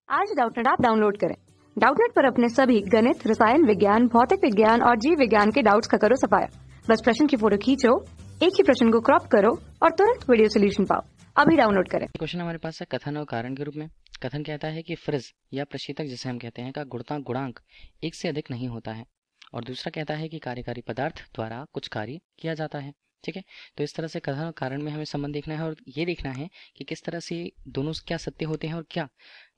आज Doubtnut app download करें। Doubtnut पर अपने सभी गणित, रसायन विज्ञान, भौतिक विज्ञान और जीव विज्ञान के डाउट्स का करो सफाया। बस प्रश्न की फोटो खींचो, एक ही प्रश्न को क्रॉप करो और तुरंत वीडियो सोल्यूशन पाओ। अभी डाउनलोड करें। क्वेश्चन हमारे पास है कथन और कारण के रूप में। कथन कहता है कि फ्रिज या प्रशीतक जिसे हम कहते हैं का गुणांक एक से अधिक नहीं होता है, और दूसरा कहता है कि कार्यकारी पदार्थ द्वारा कुछ कार्य किया जाता है। ठीक है, तो इस तरह से कथन और कारण में हमें संबंध देखना है और ये देखना है कि किस तरह से दोनों क्या सत्य होते हैं और क्या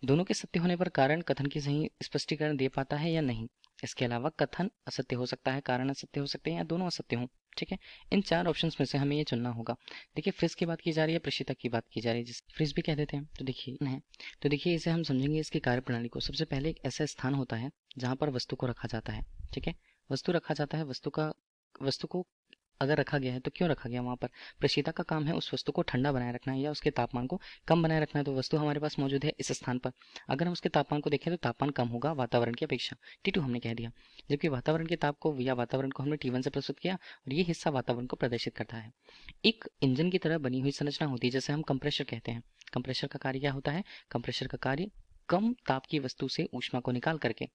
दोनों के सत्य होने पर कारण कथन की सही स्पष्टीकरण दे पाता है या नहीं। इसके अलावा कथन असत्य हो सकता है, कारण असत्य हो सकते हैं या दोनों असत्य हों। ठीक है, इन चार ऑप्शंस में से हमें ये चुनना होगा। देखिए, फ्रिज की बात की जा रही है, प्रशीतक की बात की जा रही है, जिस फ्रिज भी कह देते हैं। तो देखिए इसे हम समझेंगे इसकी कार्यप्रणाली को। सबसे पहले एक ऐसा स्थान होता है जहाँ पर वस्तु को रखा जाता है। ठीक है, वस्तु रखा जाता है, वस्तु को अगर रखा गया है तो क्यों रखा गया वहां पर। प्रशीतक का काम है उस वस्तु को ठंडा बनाए रखना है या उसके तापमान को कम बनाए रखना है। तो वस्तु हमारे पास मौजूद है इस स्थान पर। अगर हम उसके तापमान को देखें तो तापमान कम होगा वातावरण की अपेक्षा, T2 हमने कह दिया, जबकि वातावरण के ताप को या वातावरण को हमने T1 से प्रस्तुत किया और ये हिस्सा वातावरण को प्रदर्शित करता है। एक इंजन की तरह बनी हुई संरचना होती है जैसे हम कंप्रेसर कहते हैं। कंप्रेसर का कार्य क्या होता है? कंप्रेसर का कार्य कम ताप की वस्तु से ऊष्मा को निकाल करके,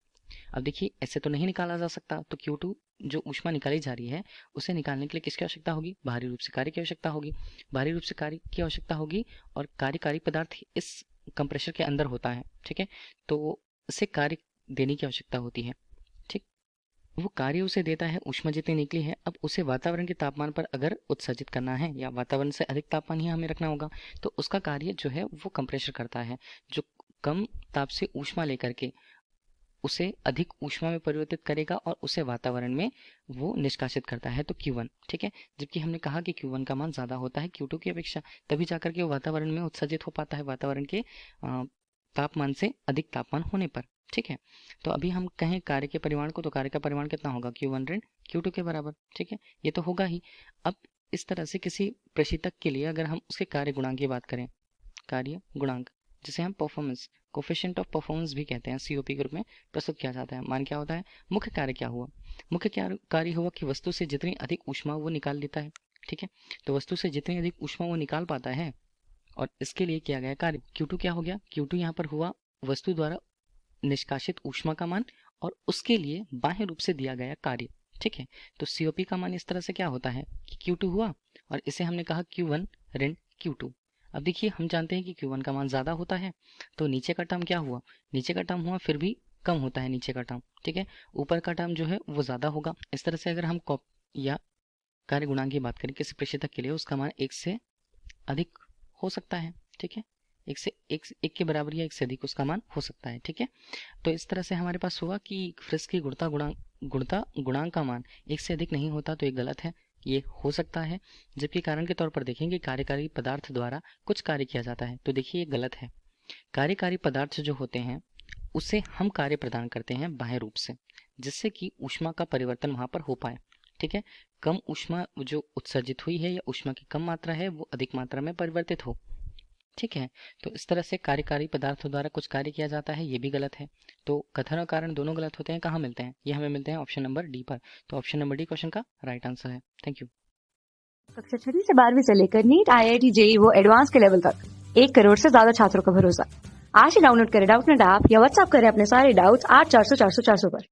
अब देखिए ऐसे तो नहीं निकाला जा सकता, तो Q2 जो ऊष्मा निकाली जा रही है उसे निकालने के लिए किसकी आवश्यकता होगी? बाहरी रूप से कार्य की आवश्यकता होगी। बाहरी रूप से कार्य की आवश्यकता होगी और कार्यकारी पदार्थ इस कंप्रेसर के अंदर होता है। ठीक है, तो उसे कार्य देने की आवश्यकता होती है। ठीक, वो कार्य उसे देता है, ऊष्मा जितनी निकली है अब उसे वातावरण के तापमान पर अगर उत्सर्जित करना है या वातावरण से अधिक तापमान ही हमें रखना होगा, तो उसका कार्य जो है वो कंप्रेसर करता है, जो कम ताप से ऊष्मा लेकर के उसे अधिक ऊष्मा में परिवर्तित करेगा और उसे वातावरण में वो निष्कासित करता है, तो Q1। ठीक है, जबकि हमने कहा कि Q1 का मान ज्यादा होता है Q2 की अपेक्षा, तभी जाकर के वो वातावरण में उत्सर्जित हो पाता है, वातावरण के तापमान से अधिक तापमान होने पर। ठीक है, तो अभी हम कहें कार्य के परिमाण को, तो कार्य का परिमाण कितना होगा? Q1 ऋण Q2 के बराबर। ठीक है, ये तो होगा ही। अब इस तरह से किसी प्रशीतक के लिए अगर हम उसके कार्य गुणांक की बात करें, कार्य गुणांक जिसे हम परफॉर्मेंस कोफिशिएंट ऑफ परफॉर्मेंस भी कहते हैं, COP के रूप में प्रस्तुत किया जाता है। मान क्या होता है? मुख्य कार्य क्या हुआ? मुख्य कार्य हुआ कि वस्तु से जितनी अधिक ऊष्मा वो निकाल लेता है। ठीक है, तो वस्तु से जितनी अधिक ऊष्मा वो निकाल पाता है और इसके लिए किया गया कार्य। Q2 क्या हो गया? Q2 यहाँ पर हुआ वस्तु द्वारा निष्कासित ऊष्मा का मान और उसके लिए बाह्य रूप से दिया गया कार्य। ठीक है, तो COP का मान इस तरह से क्या होता है कि Q2 हुआ और इसे हमने कहा Q1 ऋण Q2। अब देखिए हम जानते हैं कि Q1 का मान ज्यादा होता है, तो नीचे का टर्म क्या हुआ? नीचे का टर्म हुआ फिर भी कम होता है नीचे का टर्म। ठीक है, ऊपर का टर्म जो है वो ज्यादा होगा। इस तरह से अगर हम या कार्य गुणांक की बात करें किसी प्रशीतक के लिए, उसका मान एक से अधिक हो सकता है। ठीक है, एक के बराबर या एक से अधिक उसका मान हो सकता है। ठीक है, तो इस तरह से हमारे पास हुआ कि फ्रिज की गुणता गुणांक का मान एक से अधिक नहीं होता, तो ये गलत है, ये हो सकता है। जबकि कारण के तौर पर देखेंगे कार्यकारी पदार्थ द्वारा कुछ कार्य किया जाता है, तो देखिए ये गलत है। कार्यकारी पदार्थ जो होते हैं उसे हम कार्य प्रदान करते हैं बाह्य रूप से, जिससे कि ऊष्मा का परिवर्तन वहां पर हो पाए। ठीक है, कम ऊष्मा जो उत्सर्जित हुई है या ऊष्मा की कम मात्रा है वो अधिक मात्रा में परिवर्तित हो। ठीक है, तो इस तरह से कार्यकारी पदार्थों द्वारा कुछ कार्य किया जाता है, ये भी गलत है। तो कथन और कारण दोनों गलत होते हैं। कहाँ मिलते हैं? ये हमें मिलते हैं ऑप्शन नंबर डी पर। तो ऑप्शन नंबर डी क्वेश्चन का राइट आंसर है। Thank you. कक्षा 6 से 12वीं से लेकर नीट, IIT, JEE वो एडवांस के लेवल तक 1 करोड़ से ज्यादा छात्रों का भरोसा। आज ही डाउनलोड करें डाउटनेट ऐप या व्हाट्सएप करें अपने सारे डाउट्स 8400 400 400 पर।